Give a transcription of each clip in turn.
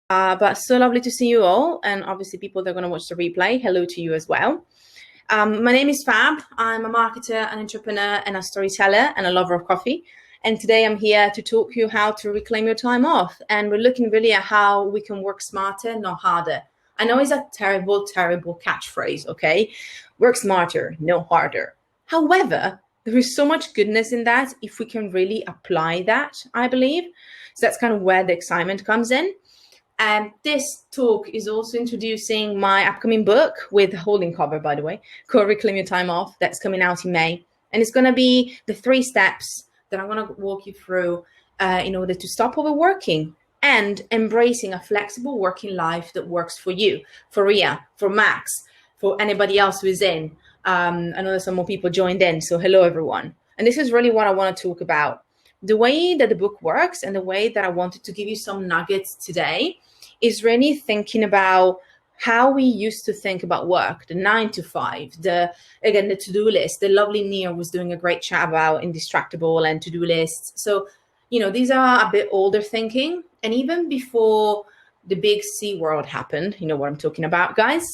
But so lovely to see you all. And obviously, people that are going to watch the replay, hello to you as well. My name is Fab. I'm a marketer, an entrepreneur, and a storyteller, and a lover of coffee. And today I'm here to talk to you how to reclaim your time off. And we're looking really at how we can work smarter, not harder. I know it's a terrible, terrible catchphrase, okay? Work smarter, no harder. However, there is so much goodness in that if we can really apply that, I believe. So that's kind of where the excitement comes in. And this talk is also introducing my upcoming book with a holding cover, by the way, called Reclaim Your Time Off. That's coming out in May. And it's going to be the 3 steps that I'm going to walk you through in order to stop overworking and embracing a flexible working life that works for you, for Ria, for Max, for anybody else who is in. I know there's some more people joined in, so hello, everyone. And this is really what I want to talk about. The way that the book works and the way that I wanted to give you some nuggets today is really thinking about how we used to think about work, the 9 to 5, the to-do list. The lovely Nia was doing a great chat about Indistractable and to-do lists. So, these are a bit older thinking. And even before the big C world happened, you know what I'm talking about, guys,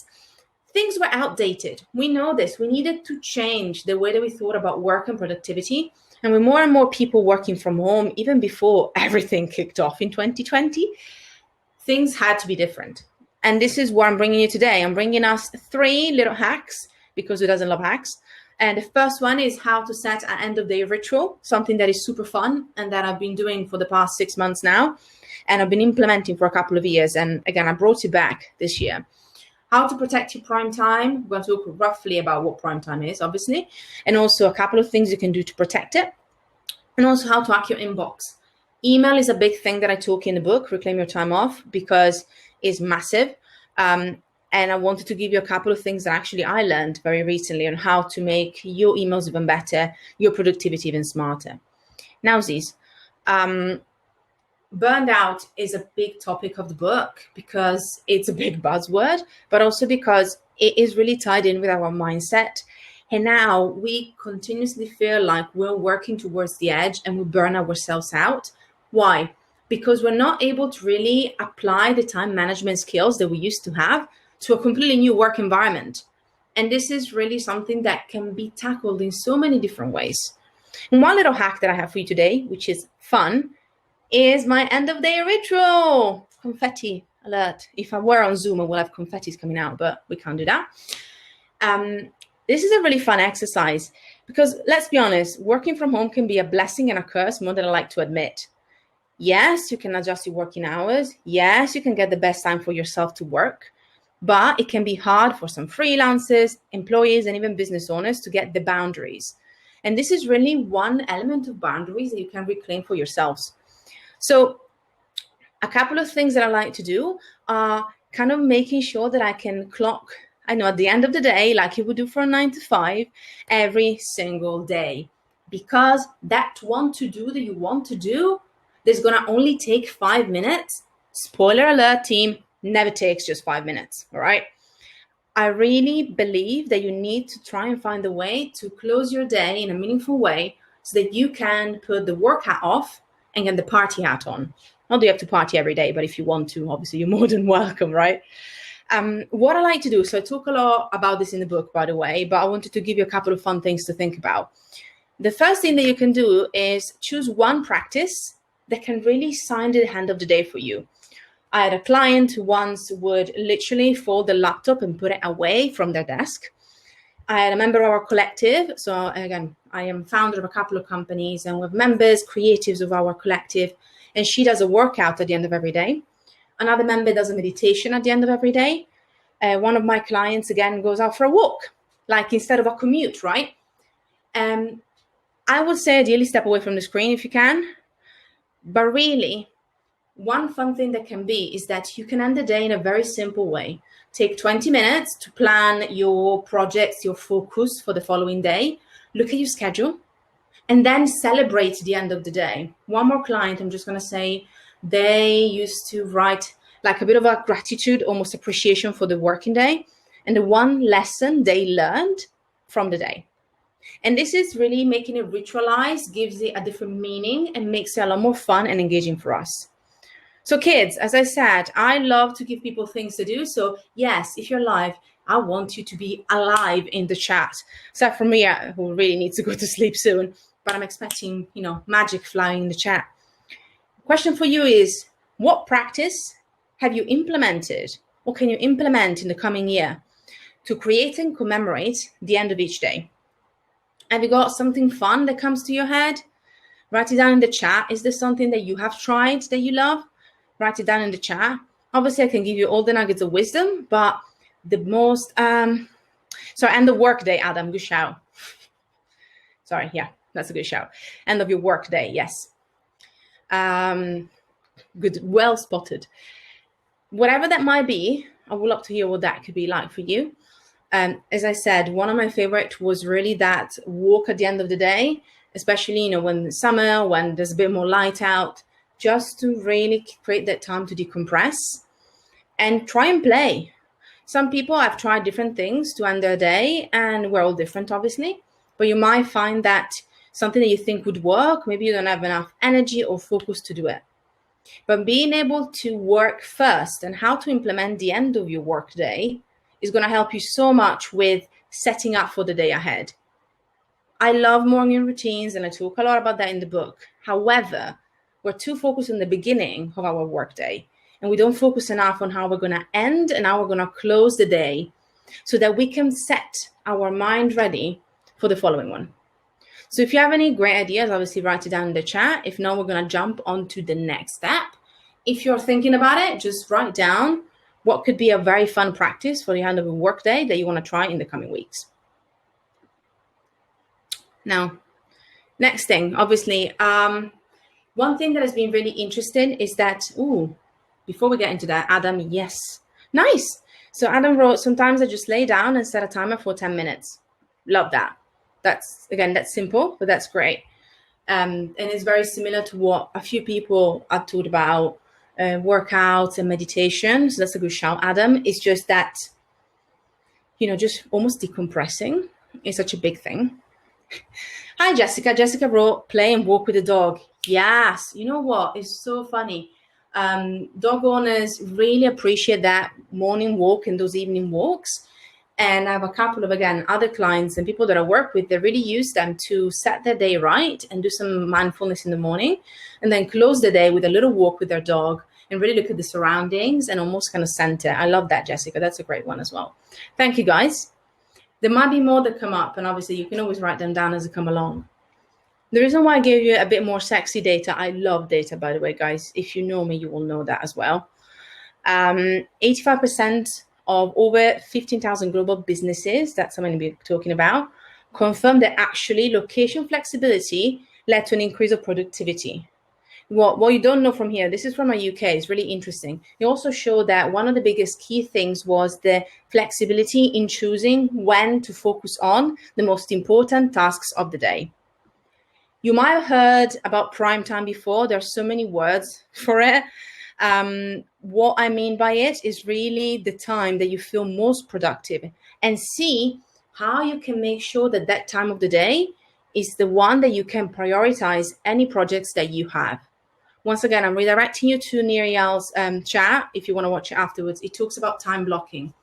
things were outdated. We know this. We needed to change the way that we thought about work and productivity. And with more and more people working from home, even before everything kicked off in 2020, things had to be different. And this is what I'm bringing you today. I'm bringing us 3 little hacks, because who doesn't love hacks? And the first one is how to set an end of day ritual, something that is super fun and that I've been doing for the past 6 months now. And I've been implementing for a couple of years. And again, I brought it back this year. How to protect your prime time. We're going to talk roughly about what prime time is, obviously. And also a couple of things you can do to protect it. And also how to hack your inbox. Email is a big thing that I talk in the book, Reclaim Your Time Off, because it's massive. And I wanted to give you a couple of things that actually I learned very recently on how to make your emails even better, your productivity even smarter. Now, Ziz, burned out is a big topic of the book because it's a big buzzword, but also because it is really tied in with our mindset. And now we continuously feel like we're working towards the edge and we burn ourselves out. Why? Because we're not able to really apply the time management skills that we used to have to a completely new work environment. And this is really something that can be tackled in so many different ways. And one little hack that I have for you today, which is fun, is my end of day ritual. Confetti alert. If I were on Zoom, I will have confettis coming out, but we can't do that. This is a really fun exercise because let's be honest, working from home can be a blessing and a curse more than I like to admit. Yes, you can adjust your working hours. Yes, you can get the best time for yourself to work, but it can be hard for some freelancers, employees, and even business owners to get the boundaries. And this is really one element of boundaries that you can reclaim for yourselves. So a couple of things that I like to do are kind of making sure that I can clock, at the end of the day, like you would do for a 9 to 5, every single day. Because that one to do that you want to do, there's going to only take 5 minutes. Spoiler alert, team, never takes just 5 minutes, all right? I really believe that you need to try and find a way to close your day in a meaningful way so that you can put the work hat off and get the party hat on. Not that you have to party every day, but if you want to, obviously you're more than welcome, right? What I like to do, so I talk a lot about this in the book, by the way, but I wanted to give you a couple of fun things to think about. The first thing that you can do is choose one practice that can really sign the hand of the day for you. I had a client who once would literally fold the laptop and put it away from their desk. I had a member of our collective. So again, I am founder of a couple of companies and with members, creatives of our collective, and she does a workout at the end of every day. Another member does a meditation at the end of every day. One of my clients, again, goes out for a walk, like instead of a commute, right? I would say ideally step away from the screen if you can. But really, one fun thing that can be is that you can end the day in a very simple way. Take 20 minutes to plan your projects, your focus for the following day. Look at your schedule and then celebrate the end of the day. One more client, I'm just going to say, they used to write like a bit of a gratitude, almost appreciation for the working day and the one lesson they learned from the day. And this is really making it ritualized, gives it a different meaning and makes it a lot more fun and engaging for us. So kids, as I said, I love to give people things to do. So yes, if you're live, I want you to be alive in the chat. Except for me, who really needs to go to sleep soon, but I'm expecting, magic flying in the chat. Question for you is, what practice have you implemented or can you implement in the coming year to create and commemorate the end of each day? Have you got something fun that comes to your head? Write it down in the chat. Is there something that you have tried that you love? Write it down in the chat. Obviously, I can give you all the nuggets of wisdom, but the most, and the work day, Adam, good shout. Sorry, yeah, that's a good shout. End of your work day, yes. Good, well spotted. Whatever that might be, I would love to hear what that could be like for you. As I said, one of my favorite was really that walk at the end of the day, especially, when it's summer, when there's a bit more light out, just to really create that time to decompress and try and play. Some people have tried different things to end their day, and we're all different, obviously, but you might find that something that you think would work, maybe you don't have enough energy or focus to do it. But being able to work first and how to implement the end of your work day is going to help you so much with setting up for the day ahead. I love morning routines, and I talk a lot about that in the book. However, we're too focused on the beginning of our workday, and we don't focus enough on how we're going to end and how we're going to close the day so that we can set our mind ready for the following one. So if you have any great ideas, obviously write it down in the chat. If not, we're going to jump on to the next step. If you're thinking about it, just write down what could be a very fun practice for the end of a workday that you want to try in the coming weeks. Now, next thing, obviously, one thing that has been really interesting is that, before we get into that, Adam, yes, nice. So Adam wrote, sometimes I just lay down and set a timer for 10 minutes. Love that. That's simple, but that's great. And it's very similar to what a few people have talked about, workouts and meditation. So that's a good shout, Adam. It's just that, just almost decompressing is such a big thing. Hi, Jessica. Jessica wrote, play and walk with the dog. Yes. You know what? It's so funny. Dog owners really appreciate that morning walk and those evening walks. And I have a couple of, other clients and people that I work with, they really use them to set their day right and do some mindfulness in the morning and then close the day with a little walk with their dog and really look at the surroundings and almost kind of center. I love that, Jessica. That's a great one as well. Thank you, guys. There might be more that come up, and obviously you can always write them down as they come along. The reason why I gave you a bit more sexy data, I love data, by the way, guys. If you know me, you will know that as well. 85% of over 15,000 global businesses, that's something we're talking about, confirm that actually location flexibility led to an increase of productivity. What you don't know from here, this is from the UK, it's really interesting. It also showed that one of the biggest key things was the flexibility in choosing when to focus on the most important tasks of the day. You might have heard about prime time before. There are so many words for it. What I mean by it is really the time that you feel most productive, and see how you can make sure that that time of the day is the one that you can prioritize any projects that you have. Once again, I'm redirecting you to Niriel's chat. If you want to watch it afterwards, it talks about time blocking.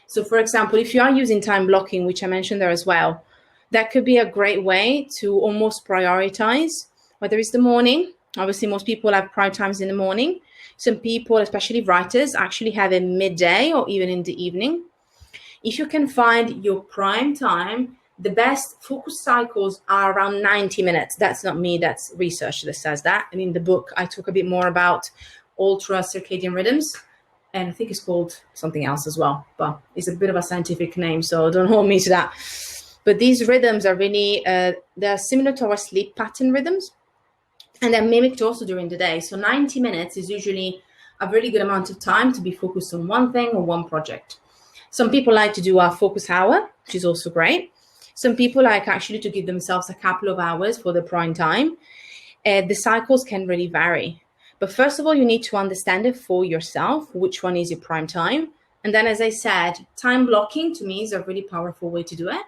So for example, if you are using time blocking, which I mentioned there as well, that could be a great way to almost prioritize, whether it's the morning. Obviously, most people have prime times in the morning. Some people, especially writers, actually have a midday or even in the evening. If you can find your prime time, the best focus cycles are around 90 minutes. That's not me, that's research that says that. And in the book, I talk a bit more about ultra circadian rhythms. And I think it's called something else as well, but it's a bit of a scientific name, so don't hold me to that. But these rhythms are really, they're similar to our sleep pattern rhythms. And they're mimicked also during the day. So 90 minutes is usually a really good amount of time to be focused on one thing or one project. Some people like to do a focus hour, which is also great. Some people like actually to give themselves a couple of hours for the prime time. The cycles can really vary. But first of all, you need to understand it for yourself, which one is your prime time. And then, as I said, time blocking to me is a really powerful way to do it.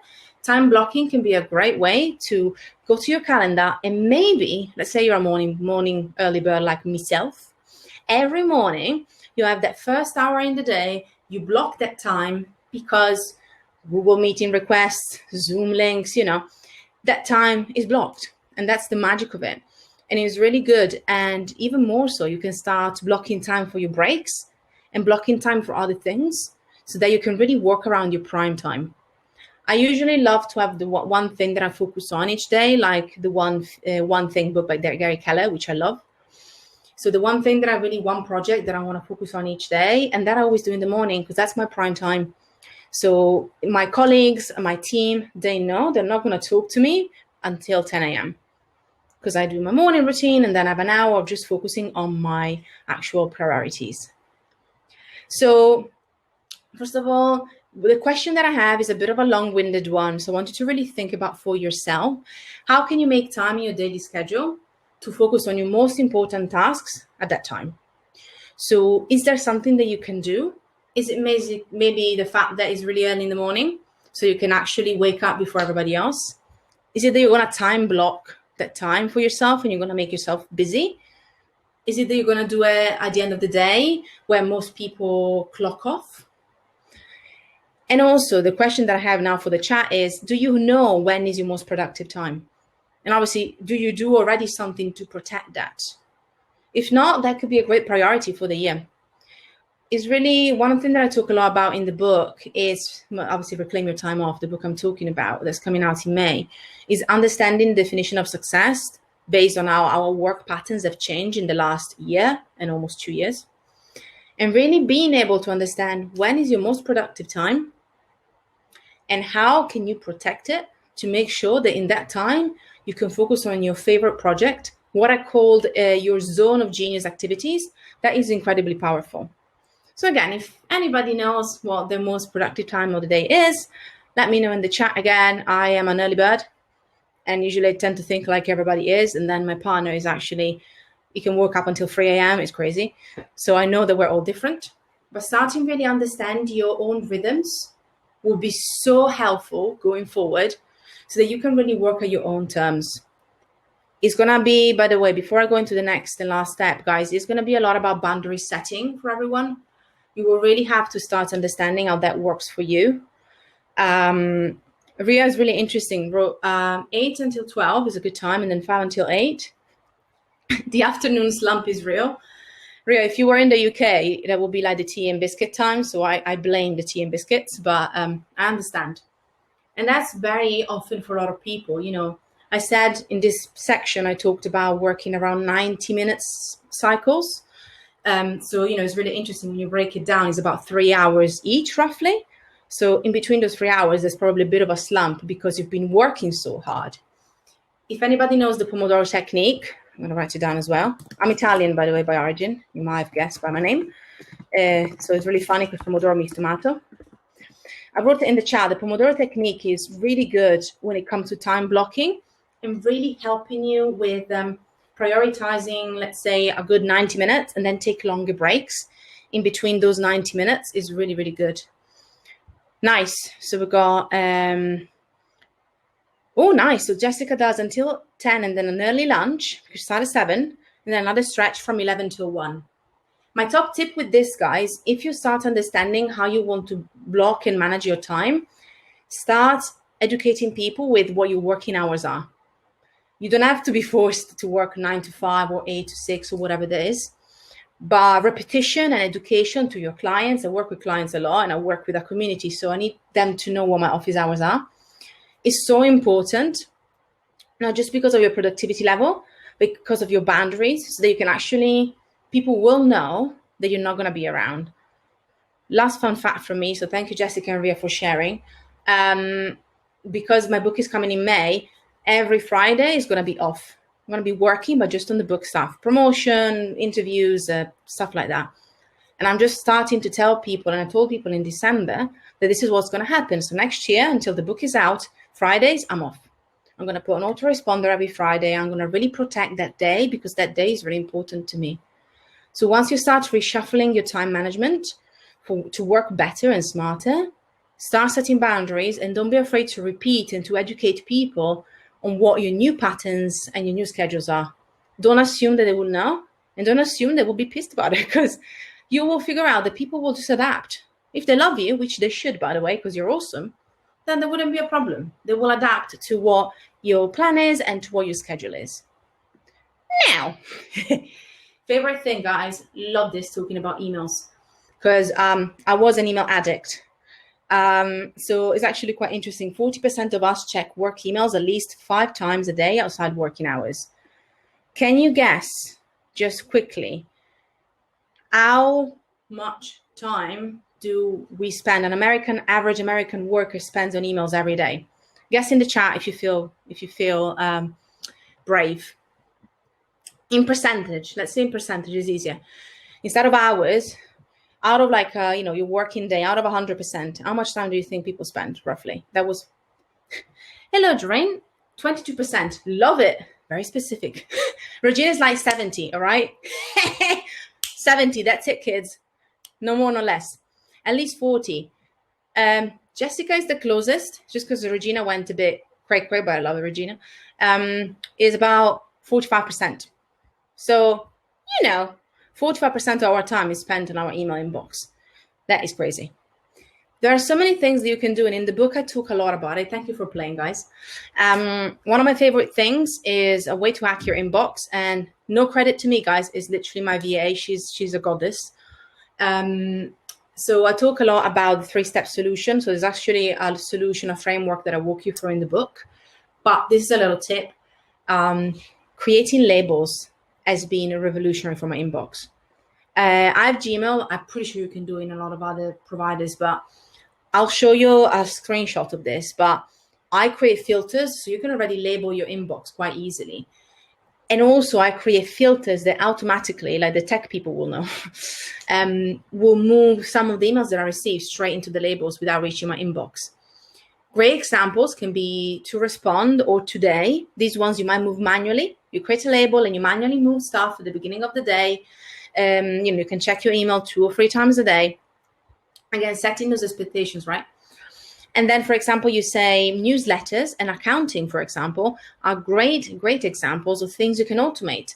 Time blocking can be a great way to go to your calendar and maybe, let's say you're a morning early bird like myself, every morning you have that first hour in the day, you block that time, because Google Meeting requests, Zoom links, that time is blocked. And that's the magic of it. And it's really good. And even more so, you can start blocking time for your breaks and blocking time for other things so that you can really work around your prime time. I usually love to have the one thing that I focus on each day, like the one thing book by Gary Keller, which I love. So the one thing that I really one project that I want to focus on each day, and that I always do in the morning, because that's my prime time. So my colleagues, my team, they know they're not going to talk to me until 10 a.m. because I do my morning routine and then I have an hour of just focusing on my actual priorities. So first of all, the question that I have is a bit of a long-winded one. So I want you to really think about for yourself, how can you make time in your daily schedule to focus on your most important tasks at that time? So is there something that you can do? Is it maybe the fact that it's really early in the morning, so you can actually wake up before everybody else? Is it that you're going to time block that time for yourself and you're going to make yourself busy? Is it that you're going to do it at the end of the day where most people clock off? And also the question that I have now for the chat is, do you know when is your most productive time? And obviously, do you do already something to protect that? If not, that could be a great priority for the year. Is really one thing that I talk a lot about in the book is obviously Reclaim Your Time Off, the book I'm talking about that's coming out in May, is understanding the definition of success based on how our work patterns have changed in the last year and almost 2 years. And really being able to understand when is your most productive time and how can you protect it to make sure that in that time you can focus on your favorite project, what I called your zone of genius activities. That is incredibly powerful. So again, if anybody knows what the most productive time of the day is, let me know in the chat. Again, I am an early bird and usually I tend to think like everybody is. And then my partner is actually, he can work up until 3 a.m. It's crazy. So I know that we're all different, but starting really understand your own rhythms will be so helpful going forward so that you can really work at your own terms. It's going to be, by the way, before I go into the next and last step, guys, it's going to be a lot about boundary setting for everyone. You will really have to start understanding how that works for you. Ria is really interesting. 8 until 12 is a good time, and then 5 until 8. The afternoon slump is real. Ria, if you were in the UK, that will be like the tea and biscuit time. So I blame the tea and biscuits, but I understand. And that's very often for a lot of people. I said in this section, I talked about working around 90 minutes cycles. So, it's really interesting when you break it down, it's about 3 hours each roughly. So in between those 3 hours, there's probably a bit of a slump because you've been working so hard. If anybody knows the Pomodoro technique, I'm going to write it down as well. I'm Italian, by the way, by origin. You might have guessed by my name. So it's really funny because Pomodoro means tomato. I wrote it in the chat. The Pomodoro technique is really good when it comes to time blocking and really helping you with prioritizing, let's say, a good 90 minutes and then take longer breaks in between those 90 minutes is really, really good. Nice. So we got, nice. So Jessica does until 10 and then an early lunch, because start at 7, and then another stretch from 11 till 1. My top tip with this, guys, if you start understanding how you want to block and manage your time, start educating people with what your working hours are. You don't have to be forced to work 9 to 5 or 8 to 6 or whatever that is. But repetition and education to your clients, I work with clients a lot and I work with a community, so I need them to know what my office hours are. It's so important, not just because of your productivity level, but because of your boundaries, so that you can actually, people will know that you're not going to be around. Last fun fact from me, so thank you, Jessica and Ria, for sharing. Because my book is coming in May, every Friday is going to be off. I'm going to be working, but just on the book stuff, promotion, interviews, stuff like that. And I'm just starting to tell people, and I told people in December that this is what's going to happen. So next year, until the book is out, Fridays, I'm off. I'm going to put an autoresponder every Friday. I'm going to really protect that day because that day is really important to me. So once you start reshuffling your time management to work better and smarter, start setting boundaries and don't be afraid to repeat and to educate people on what your new patterns and your new schedules are. Don't assume that they will know And don't assume they will be pissed about it, because you will figure out that people will just adapt. If they love you, which they should, by the way, because you're awesome, then there wouldn't be a problem. They will adapt to what your plan is and to what your schedule is. Now, favorite thing, guys, love this, talking about emails, because I was an email addict. So it's actually quite interesting. 40% of us check work emails at least 5 times a day outside working hours. Can you guess, just quickly, how much time do we spend, an average American worker spends on emails every day? Guess in the chat if you feel brave. In percentage, let's say in percentage is easier. Instead of hours, out of like your working day, out of 100%, how much time do you think people spend roughly? That was, hello, Doreen, 22%. Love it. Very specific. Regina's like 70, all right? 70, that's it, kids. No more, no less. At least 40. Jessica is the closest, just because Regina went a bit cray, but I love Regina, is about 45%. So, 45% of our time is spent on our email inbox. That is crazy. There are so many things that you can do. And in the book, I talk a lot about it. Thank you for playing, guys. One of my favorite things is a way to hack your inbox. And no credit to me, guys. It's literally my VA. She's a goddess. So I talk a lot about the 3-step solution. So there's actually a solution, a framework that I walk you through in the book. But this is a little tip. Creating labels has been revolutionary for my inbox. I have Gmail. I'm pretty sure you can do it in a lot of other providers, but I'll show you a screenshot of this. But I create filters, so you can already label your inbox quite easily. And also I create filters that automatically, like the tech people will know, will move some of the emails that I receive straight into the labels without reaching my inbox. Great examples can be to respond or today. These ones you might move manually. You create a label and you manually move stuff at the beginning of the day. You can check your email 2 or 3 times a day. Again, setting those expectations, right? And then, for example, you say newsletters and accounting, for example, are great examples of things you can automate.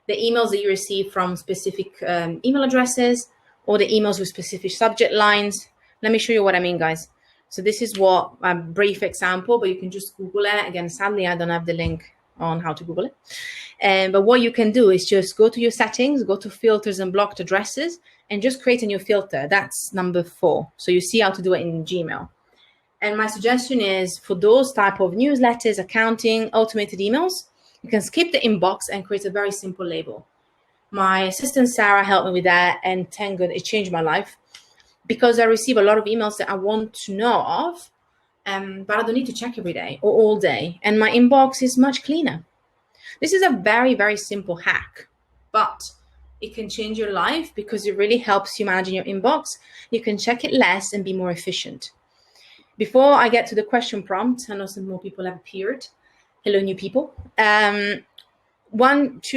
The emails that you receive from specific email addresses, or the emails with specific subject lines. Let me show you what I mean, guys. So this is what a brief example, but you can just Google it. Again, sadly, I don't have the link on how to Google it. But what you can do is just go to your settings, go to filters and blocked addresses, and just create a new filter. That's number 4. So you see how to do it in Gmail. And my suggestion is for those type of newsletters, accounting, automated emails, you can skip the inbox and create a very simple label. My assistant, Sarah, helped me with that, and thank God it changed my life, because I receive a lot of emails that I want to know of, but I don't need to check every day or all day. And my inbox is much cleaner. This is a very, very simple hack, but it can change your life because it really helps you manage your inbox. You can check it less and be more efficient. Before I get to the question prompt, I know some more people have appeared. Hello, new people. 2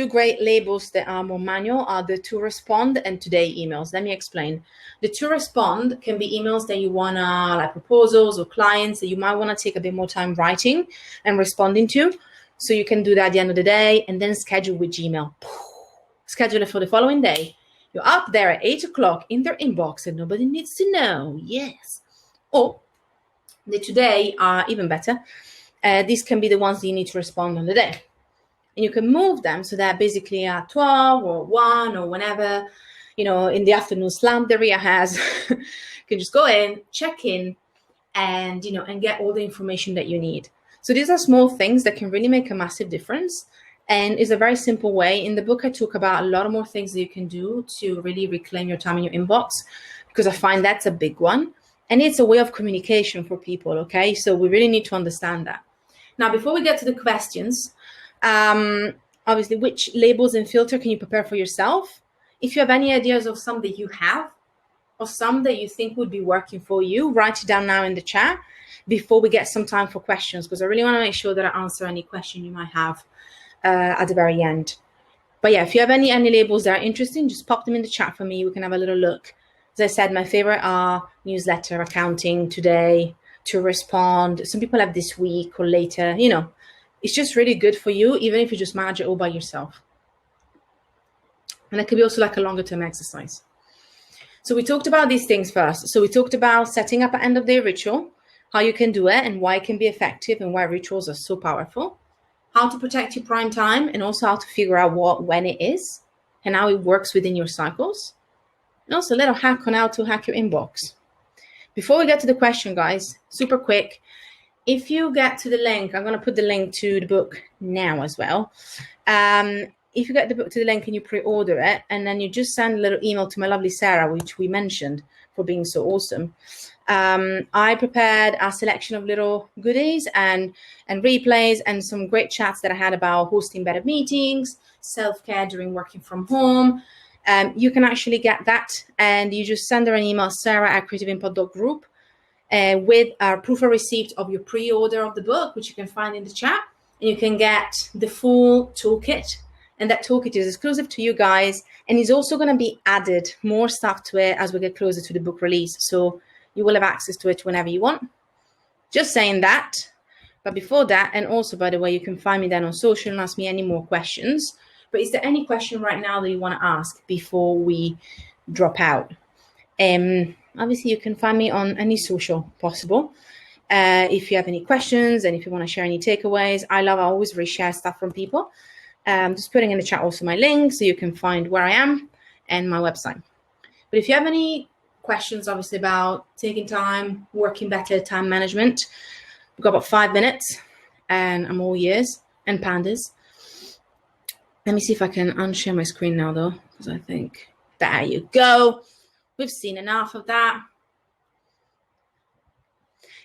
great labels that are more manual are the to respond and today emails. Let me explain. The to respond can be emails that you want to, like proposals or clients that you might want to take a bit more time writing and responding to. So you can do that at the end of the day and then schedule with Gmail. Schedule it for the following day. You're up there at 8 o'clock in their inbox and nobody needs to know. Yes. Or the today are even better. These can be the ones that you need to respond on the day. And you can move them so that basically at 12 or 1 or whenever, in the afternoon slump the RIA has, you can just go in, check in, and, and get all the information that you need. So these are small things that can really make a massive difference. And it's a very simple way. In the book, I talk about a lot more things that you can do to really reclaim your time in your inbox, because I find that's a big one. And it's a way of communication for people, okay? So we really need to understand that. Now, before we get to the questions, obviously, which labels and filter can you prepare for yourself? If you have any ideas of some that you have or some that you think would be working for you, write it down now in the chat before we get some time for questions, because I really want to make sure that I answer any question you might have at the very end. But yeah, if you have any labels that are interesting, just pop them in the chat for me. We can have a little look. As I said, my favorite are newsletter, accounting, today, to respond. Some people have this week or later, It's just really good for you, even if you just manage it all by yourself. And it could be also like a longer term exercise. So we talked about these things first. So we talked about setting up an end of day ritual, how you can do it and why it can be effective and why rituals are so powerful, how to protect your prime time, and also how to figure out when it is and how it works within your cycles. And also a little hack on how to hack your inbox. Before we get to the question, guys, super quick, if you get to the link, I'm going to put the link to the book now as well. If you get the book to the link and you pre-order it, and then you just send a little email to my lovely Sarah, which we mentioned for being so awesome. I prepared a selection of little goodies and replays and some great chats that I had about hosting better meetings, self-care during working from home. You can actually get that, and you just send her an email, sarah@creativeinput.group, with a proof of receipt of your pre-order of the book, which you can find in the chat, and you can get the full toolkit. And that toolkit is exclusive to you guys, and is also going to be added more stuff to it as we get closer to the book release. So you will have access to it whenever you want. Just saying that. But before that, and also, by the way, you can find me then on social and ask me any more questions. But is there any question right now that you want to ask before we drop out? Obviously, you can find me on any social possible. If you have any questions and if you want to share any takeaways, I always reshare stuff from people. Just putting in the chat also my link so you can find where I am and my website. But if you have any questions, obviously, about taking time, working better, time management, we've got about 5 minutes, and I'm all ears and pandas. Let me see if I can unshare my screen now, though, because I think, there you go. We've seen enough of that.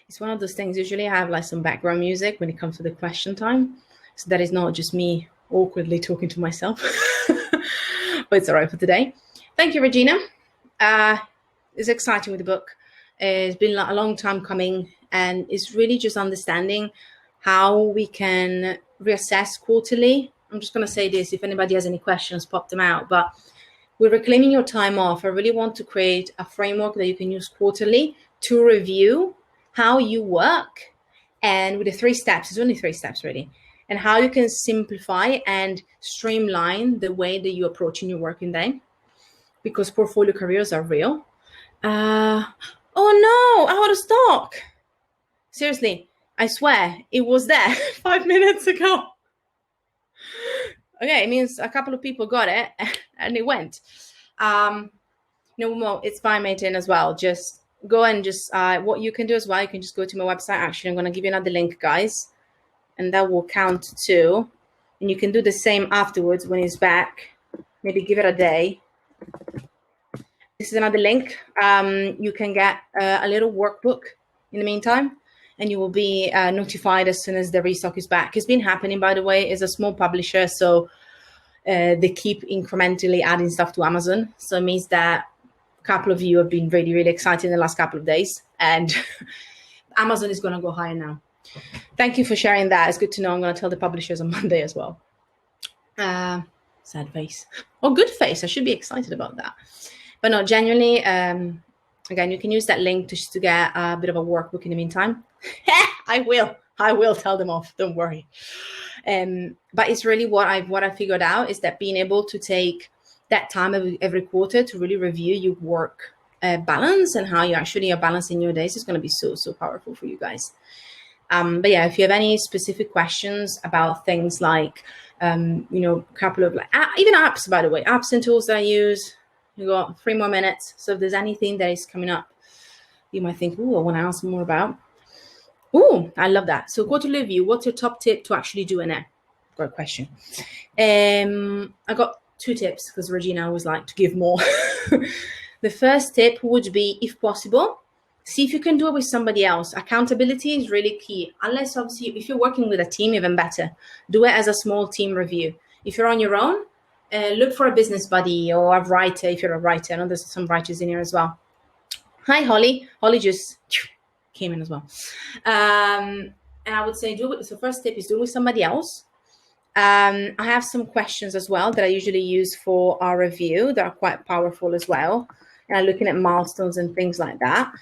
It's one of those things. Usually I have like some background music when it comes to the question time, so that is not just me awkwardly talking to myself. But it's all right for today. Thank you, Regina. It's exciting with the book. It's been a long time coming, and it's really just understanding how we can reassess quarterly. I'm just going to say this, if anybody has any questions, pop them out. But with reclaiming your time off, I really want to create a framework that you can use quarterly to review how you work, and with the 3 steps, it's only 3 steps really, and how you can simplify and streamline the way that you approach in your working day, because portfolio careers are real. Oh no, out of stock. Seriously, I swear it was there 5 minutes ago. Okay, it means a couple of people got it and it went. No, it's fine, maintain as well. Just go and just what you can do as well, you can just go to my website. Actually, I'm going to give you another link, guys, and that will count too. And you can do the same afterwards when it's back. Maybe give it a day. This is another link. You can get a little workbook in the meantime, and you will be notified as soon as the restock is back. It's been happening, by the way. It's a small publisher, so they keep incrementally adding stuff to Amazon. So it means that a couple of you have been really, really excited in the last couple of days, and Amazon is going to go higher now. Thank you for sharing that. It's good to know. I'm going to tell the publishers on Monday as well. Sad face. Oh, good face. I should be excited about that. But no, genuinely, again, you can use that link to get a bit of a workbook in the meantime. I will tell them off. Don't worry. But it's really what I figured out is that being able to take that time every quarter to really review your work balance and how you actually are balancing your days is going to be so, so powerful for you guys. But yeah, if you have any specific questions about things like, a couple of even apps, by the way, apps and tools that I use, you got 3 more minutes. So if there's anything that is coming up, you might think, oh, I want to ask more about. Oh, I love that. So quarterly review, what's your top tip to actually do in it? Great question. I got 2 tips because Regina always like to give more. The first tip would be, if possible, see if you can do it with somebody else. Accountability is really key. Unless, obviously, if you're working with a team, even better. Do it as a small team review. If you're on your own, look for a business buddy or a writer if you're a writer. I know there's some writers in here as well. Hi, Holly. Holly just came in as well. And I would say do it. So first tip is do it with somebody else. I have some questions as well that I usually use for our review that are quite powerful as well. And I'm looking at milestones and things like that.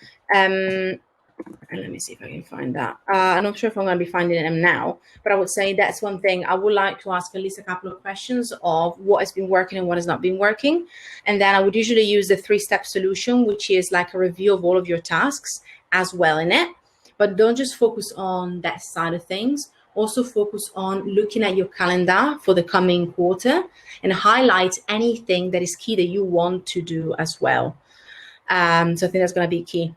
And let me see if I can find that. I'm not sure if I'm going to be finding them now, but I would say that's one thing. I would like to ask at least a couple of questions of what has been working and what has not been working. And then I would usually use the 3-step solution, which is like a review of all of your tasks as well in it. But don't just focus on that side of things. Also focus on looking at your calendar for the coming quarter and highlight anything that is key that you want to do as well. So I think that's going to be key.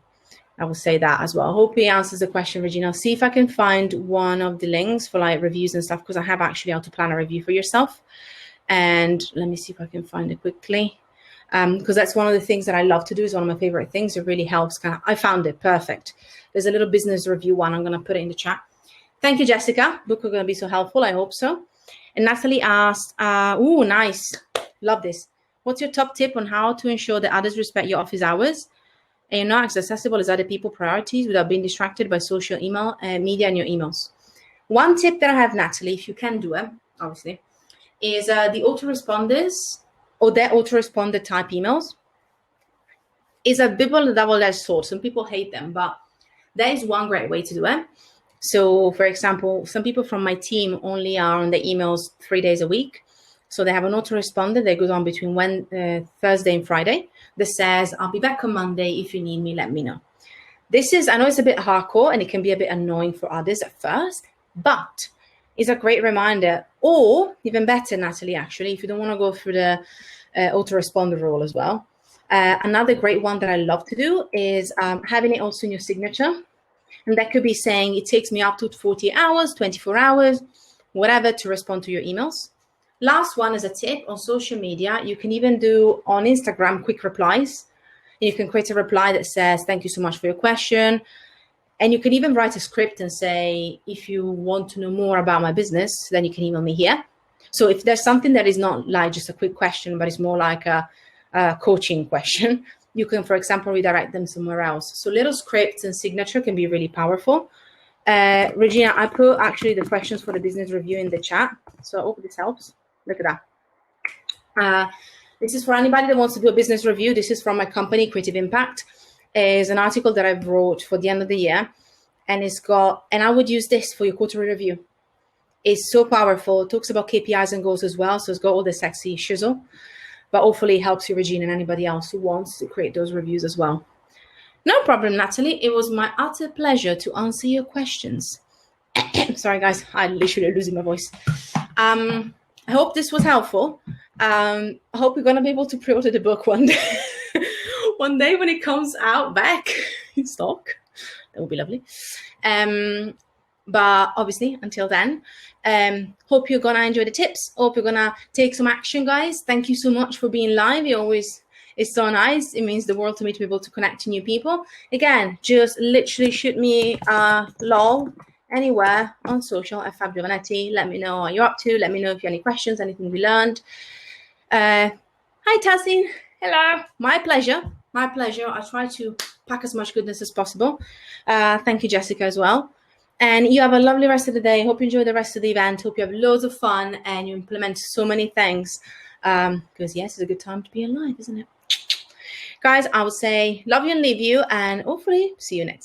I will say that as well. Hope he answers the question, Regina. I'll see if I can find one of the links for like reviews and stuff, because I have actually how to plan a review for yourself. And let me see if I can find it quickly. Because that's one of the things that I love to do. Is one of my favorite things. It really helps. I found it perfect. There's a little business review one. I'm going to put it in the chat. Thank you, Jessica. Book is going to be so helpful. I hope so. And Natalie asked, oh, nice. Love this. What's your top tip on how to ensure that others respect your office hours and you're not as accessible as other people priorities without being distracted by social email media and your emails? One tip that I have, Natalie, if you can do it, obviously, is the autoresponders or their autoresponder type emails is a bit of a double-edged sword. Some people hate them, but there is one great way to do it. So, for example, some people from my team only are on the emails 3 days a week. So they have an autoresponder that goes on between Thursday and Friday that says, I'll be back on Monday. If you need me, let me know. This is, I know it's a bit hardcore and it can be a bit annoying for others at first, but it's a great reminder. Or even better, Natalie, actually, if you don't want to go through the autoresponder rule as well. Another great one that I love to do is having it also in your signature. And that could be saying it takes me up to 40 hours, 24 hours, whatever, to respond to your emails. Last one is a tip on social media. You can even do on Instagram quick replies. And you can create a reply that says, thank you so much for your question. And you can even write a script and say, if you want to know more about my business, then you can email me here. So if there's something that is not like just a quick question, but it's more like a coaching question, you can, for example, redirect them somewhere else. So little scripts and signature can be really powerful. Regina, I put actually the questions for the business review in the chat. So I hope this helps. Look at that. This is for anybody that wants to do a business review. This is from my company, Creative Impact. It's an article that I wrote for the end of the year. And I would use this for your quarterly review. It's so powerful. It talks about KPIs and goals as well. So it's got all the sexy shizzle. But hopefully it helps you, Regina, and anybody else who wants to create those reviews as well. No problem, Natalie. It was my utter pleasure to answer your questions. Sorry, guys. I'm literally losing my voice. I hope this was helpful. I hope we're going to be able to pre-order the book one day. One day when it comes out back in stock. That would be lovely. But obviously, until then, hope you're going to enjoy the tips. Hope you're going to take some action, guys. Thank you so much for being live. It's so nice. It means the world to me to be able to connect to new people. Again, just literally shoot me lol anywhere on social at Fab Giovanetti. Let me know what you're up to. Let me know if you have any questions, anything we learned. Hi, Tassin. Hello. My pleasure. My pleasure. I try to pack as much goodness as possible. Thank you, Jessica, as well. And you have a lovely rest of the day. Hope you enjoy the rest of the event. Hope you have loads of fun and you implement so many things. Because, yes, it's a good time to be alive, isn't it? Guys, I would say love you and leave you. And hopefully see you next time.